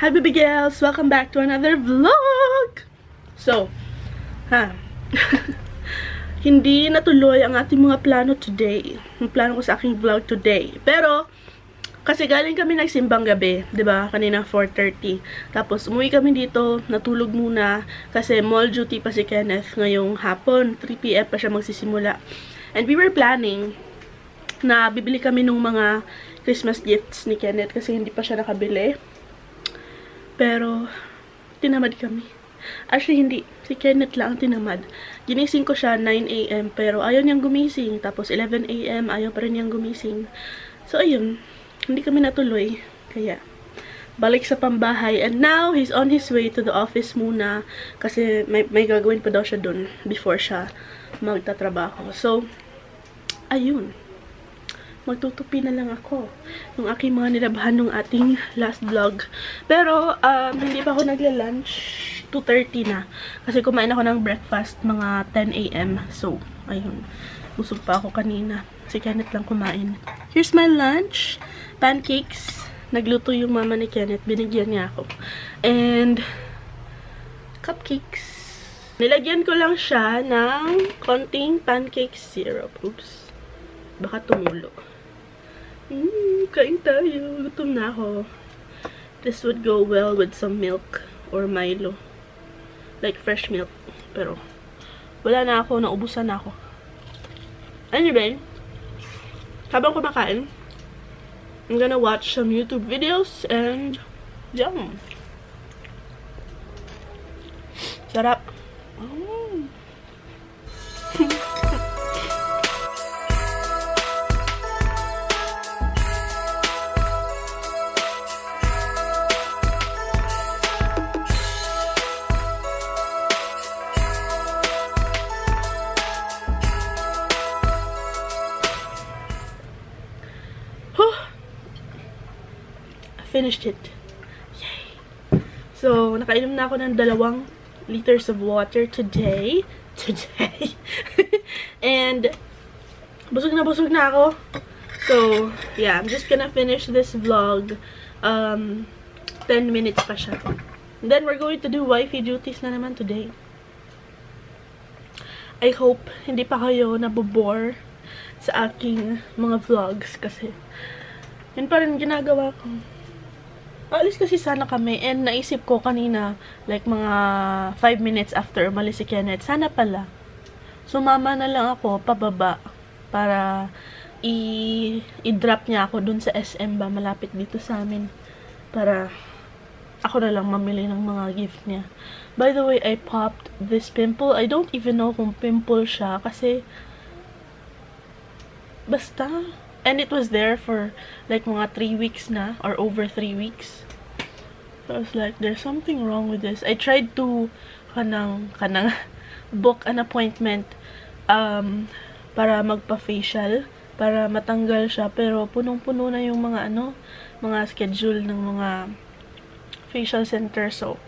Hi baby girls! Welcome back to another vlog! So, hindi natuloy ang ating mga plano today. Ang plano ko sa aking vlog today. Pero, kasi galing kami nagsimbang gabi, 'di ba? Kanina 4:30. Tapos umuwi kami dito, natulog muna kasi mall duty pa si Kenneth ngayong hapon. 3 PM pa siya magsisimula. And we were planning na bibili kami ng mga Christmas gifts ni Kenneth kasi hindi pa siya nakabili. Pero, tinamad kami. Actually, hindi. Si Kenneth lang ang tinamad. Ginising ko siya 9 AM pero ayaw niyang gumising. Tapos 11 AM, ayaw pa rin niyang gumising. So, ayun. Hindi kami natuloy. Kaya, balik sa pambahay. And now, he's on his way to the office muna. Kasi may gagawin pa daw siya dun before siya magtatrabaho. So, ayun. Magtutupi na lang ako ng aking mga nilabahan ng ating last vlog. Pero, hindi pa ako nagla-lunch. 2:30 na. Kasi kumain ako ng breakfast mga 10 AM. So, ayun. Busog pa ako kanina. Si Kenneth lang kumain. Here's my lunch. Pancakes. Nagluto yung mama ni Kenneth. Binigyan niya ako. And, cupcakes. Nilagyan ko lang siya ng konting pancake syrup. Oops. Baka tumulo. Kain tayo. Gutom na ako. This would go well with some milk or Milo. Like fresh milk. Pero, wala na ako. Naubusan na ako. Anyway, habang kumakain, I'm gonna watch some YouTube videos and yum. Sarap. Finished it. Yay! So, nakainom na ako ng 2 liters of water today. And, busog na ako. So, yeah, I'm just gonna finish this vlog. 10 minutes pa siya. And then, we're going to do wifey duties na naman today. I hope hindi pa kayo nabobore sa aking mga vlogs kasi yun pa rin ginagawa ko. Alis kasi sana kami and naisip ko kanina like mga 5 minutes after umalis si Kenneth, sana pala sumama na lang ako pababa para i-drop niya ako dun sa SM ba, malapit dito sa amin, para ako na lang mamili ng mga gift niya. By the way, I popped this pimple. I don't even know kung pimple siya kasi basta. And it was there for like mga 3 weeks na or over 3 weeks. So I was like, there's something wrong with this. I tried to kanang book an appointment para magpa-facial, para matanggal siya, pero punong-puno na yung mga mga schedule ng mga facial center. So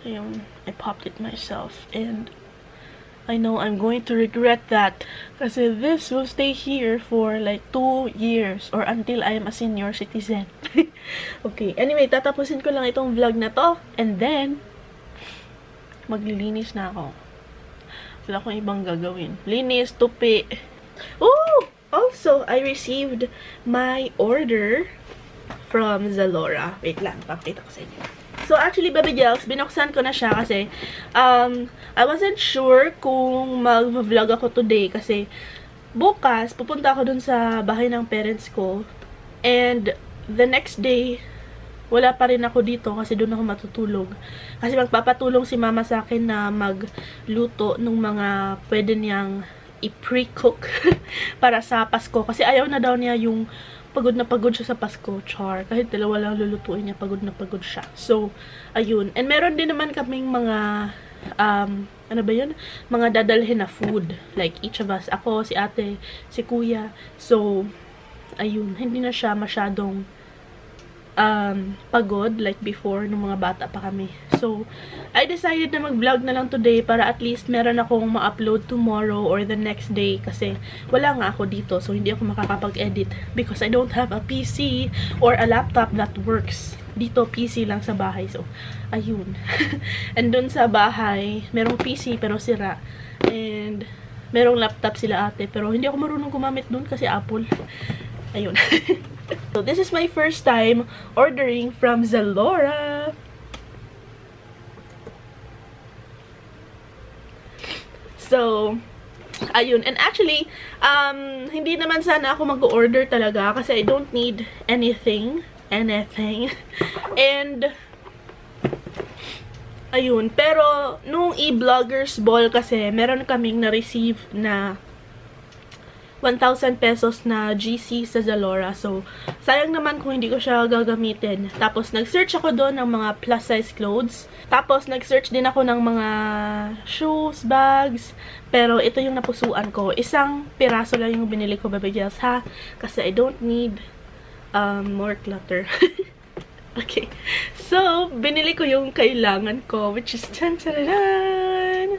ayun, I popped it myself and I know I'm going to regret that kasi this will stay here for like 2 years or until I am a senior citizen. Okay, anyway, tatapusin ko lang itong vlog na to and then maglilinis na ako. Wala akong ibang gagawin. Linis, tupi. Oh! Also, I received my order from Zalora. Wait lang, pakita ko sa inyo. So, actually, baby girls, binuksan ko na siya kasi I wasn't sure kung mag-vlog ako today kasi bukas, pupunta ako dun sa bahay ng parents ko and the next day, wala pa rin ako dito kasi dun ako matutulog. Kasi magpapatulong si mama sa akin na magluto ng mga pwede niyang i-pre-cook para sa Pasko. Kasi ayaw na daw niya yung pagod na pagod siya sa Pasko, char. Kahit 2 lang lulutuin niya, pagod na pagod siya. So, ayun. And meron din naman kaming mga, ano ba yun? Mga dadalhin na food. Like, each of us. Ako, si ate, si kuya. So, ayun. Hindi na siya masyadong pagod like before nung mga bata pa kami. So, I decided na mag-vlog na lang today para at least meron akong ma-upload tomorrow or the next day kasi wala nga ako dito. So, hindi ako makakapag-edit because I don't have a PC or a laptop that works. dito PC lang sa bahay. So, ayun. And dun sa bahay, merong PC pero sira. And merong laptop sila ate. Pero hindi ako marunong gumamit dun kasi Apple. Ayun. So, this is my first time ordering from Zalora. So, ayun. And actually, hindi naman sana ako mag-order talaga kasi I don't need anything. And, ayun. Pero, nung e-bloggers ball kasi, meron kaming na-receive na 1,000 pesos na GC sa Zalora. So, sayang naman kung hindi ko siya gagamitin. Tapos, nag-search ako doon ng mga plus size clothes. Tapos, nag-search din ako ng mga shoes, bags. Pero, ito yung napusuan ko. Isang piraso lang yung binili ko, baby girls, ha? Kasi I don't need more clutter. Okay. So, binili ko yung kailangan ko, which is tan-tararan!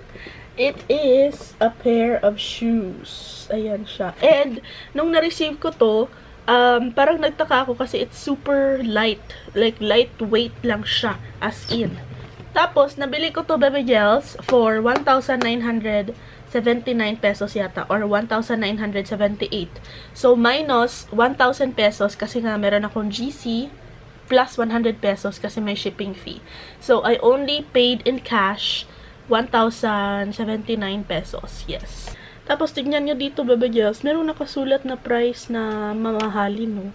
It is a pair of shoes. Ayan siya. And, nung na-receive ko to, parang nagtaka ako kasi it's super light. Like, lightweight lang siya. As in. Tapos, nabili ko to, baby gels, for 1,979 pesos yata. Or 1,978. So, minus 1,000 pesos kasi nga meron akong GC plus 100 pesos kasi may shipping fee. So, I only paid in cash 1,079 pesos. Yes. Tapos, tignan nyo dito, baby girls. Merong nakasulat na price na mamahalin, no?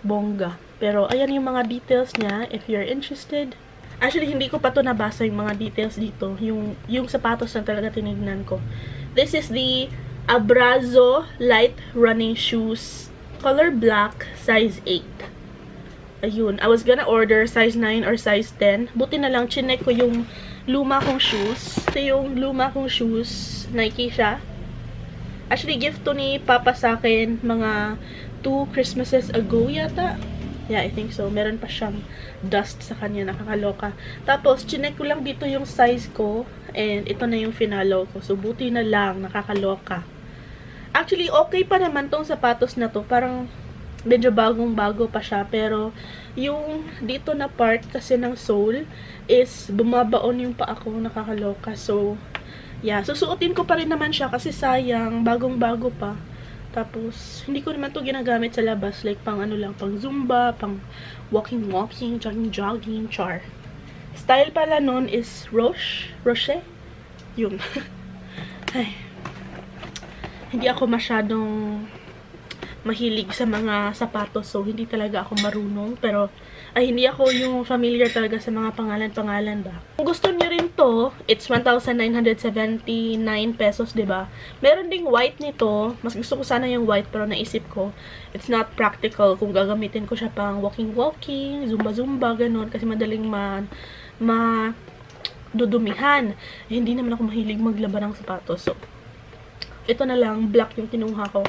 Bongga. Pero, ayan yung mga details niya, if you're interested. Actually, hindi ko pa to nabasa yung mga details dito. Yung sapatos na talaga tinignan ko. This is the Abrazo Light Running Shoes. Color black, size 8. Ayun. I was gonna order size 9 or size 10. Buti na lang, chinek ko yung luma kong shoes. Ito yung luma kong shoes. Nike siya. Actually, gift to ni Papa sa akin mga 2 Christmases ago yata. Yeah, I think so. Meron pa siyang dust sa kanya. Nakakaloka. Tapos, chinek ko lang dito yung size ko. And ito na yung finalo ko. So, buti na lang. Nakakaloka. Actually, okay pa naman tong sapatos na to. Parang medyo bagong-bago pa siya. Pero, yung dito na part kasi ng sole is bumabaon yung paa ko. Nakakaloka. So, yeah. Susuotin ko pa rin naman siya kasi sayang. Bagong-bago pa. Tapos, hindi ko naman to ginagamit sa labas. Like, pang ano lang, pang Zumba, pang walking, jogging, char. Style pala nun is Roche? Yun. Ay. Hindi ako masyadong mahilig sa mga sapatos. So, hindi talaga ako marunong. Pero, hindi ako yung familiar talaga sa mga pangalan-pangalan ba. Kung gusto niyo rin to, it's 1,979 pesos, diba? Meron ding white nito. Mas gusto ko sana yung white, pero naisip ko, it's not practical kung gagamitin ko siya pang walking, zumba, ganun. Kasi madaling dudumihan. Hindi naman ako mahilig maglaba ng sapatos. So, ito na lang, black yung kinuha ko.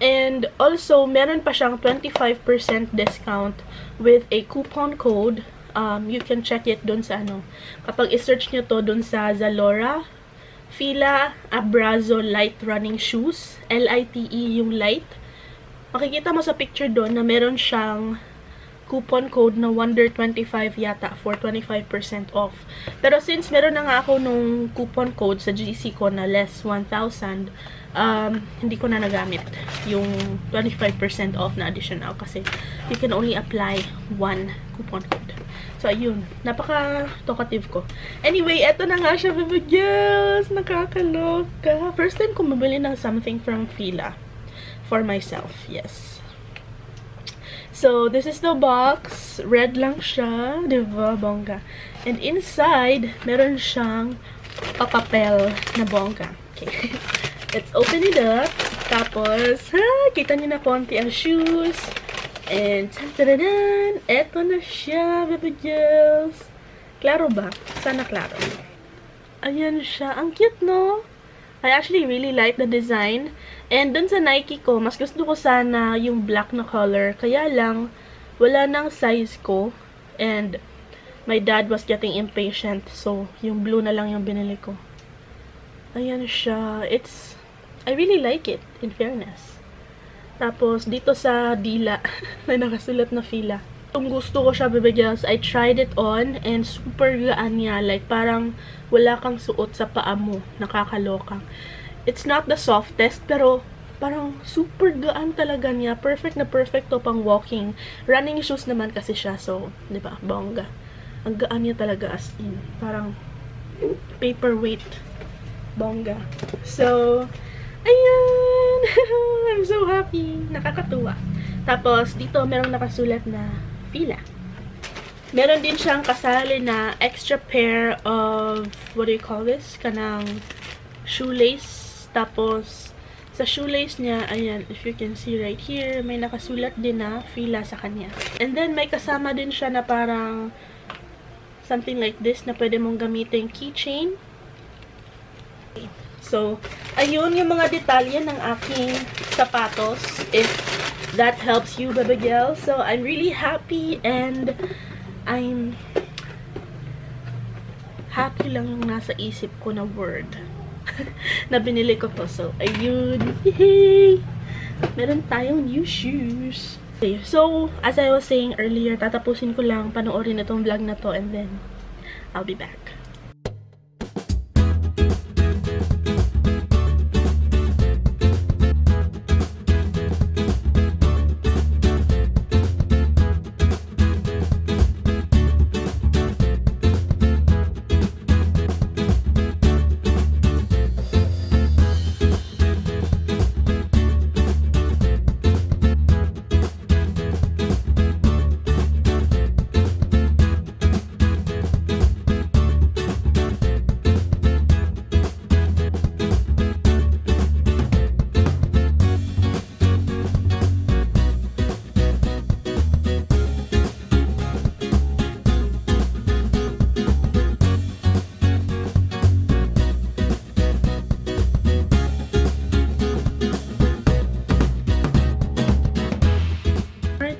And also, meron pa siyang 25% discount with a coupon code. You can check it dun sa ano. Kapag i-search nyo to dun sa Zalora, Fila Abrazo Light Running Shoes. L-I-T-E yung light. Makikita mo sa picture dun na meron siyang coupon code na Wonder25 yata for 25% off. Pero since meron na nga ako nung coupon code sa GC ko na less 1,000, hindi ko na nagamit yung 25% off na additional kasi you can only apply one coupon code. So, ayun. Napaka-talkative ko. Anyway, eto na nga siya, baby girls. Nakakaloka. First time ko mabili ng something from Fila for myself. Yes. So, this is the box. Red lang siya. Diba? Bongga. And inside, meron siyang papapel na bongga. Okay. Let's open it up. Tapos, kita niyo na konti ang shoes. And, tadadadan! Eto na siya, baby girls. Klaro ba? Sana klaro. Ayan siya. Ang cute, no? I actually really like the design. And dun sa Nike ko, mas gusto ko sana yung black na color. Kaya lang, wala nang size ko. And my dad was getting impatient. So, yung blue na lang yung binili ko. Ayan siya. I really like it, in fairness. Tapos, dito sa dila, may nakasulat na Fila. Kung gusto ko siya, baby girls, I tried it on and super gaan niya. Like, parang wala kang suot sa paa mo. Nakakaloka. It's not the softest, pero parang super gaan talaga niya. Perfect na perfect to pang walking. Running shoes naman kasi siya. So, di ba? Bongga. Ang gaan niya talaga as in. Parang paperweight. Bongga. So, ayan! I'm so happy. Nakakatuwa. Tapos, dito merong nakasulat na fila. Meron din siyang kasali na extra pair of, what do you call this? Kanang shoelace. Tapos, sa shoelace niya, ayan, if you can see right here, may nakasulat din na fila sa kanya. And then, may kasama din siya na parang something like this na pwede mong gamitin keychain. So, ayun yung mga detalye ng aking sapatos. If that helps you, baby girl. So, I'm really happy and I'm happy lang yung nasa isip ko na word na binili ko to. So, ayun. Yay! Meron tayong new shoes. Okay, so, as I was saying earlier, tatapusin ko lang panoorin itong vlog na to and then I'll be back.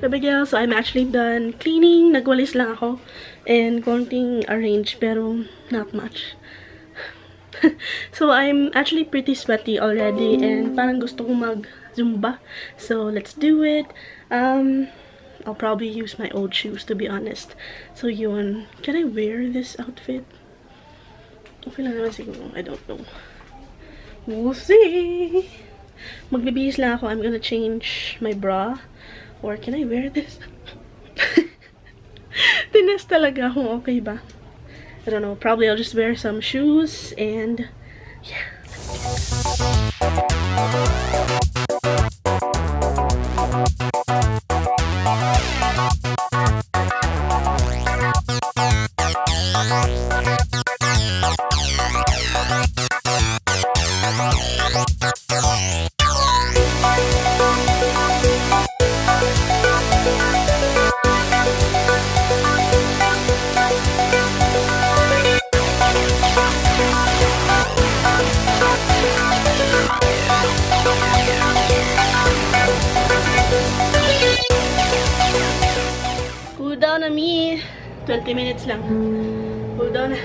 Baby girl, so I'm actually done cleaning. Nagwalis lang ako and konting arrange pero not much. So I'm actually pretty sweaty already and parang gusto kong mag-zumba. So let's do it. I'll probably use my old shoes to be honest. So yun. Can I wear this outfit? Okay lang naman siguro. I don't know. We'll see. Magbibihis lang ako. I'm gonna change my bra. Or can I wear this? Tinest talaga kung okay ba. I don't know. Probably I'll just wear some shoes and yeah. Cool down na me. 20 minutes lang. Cool down na.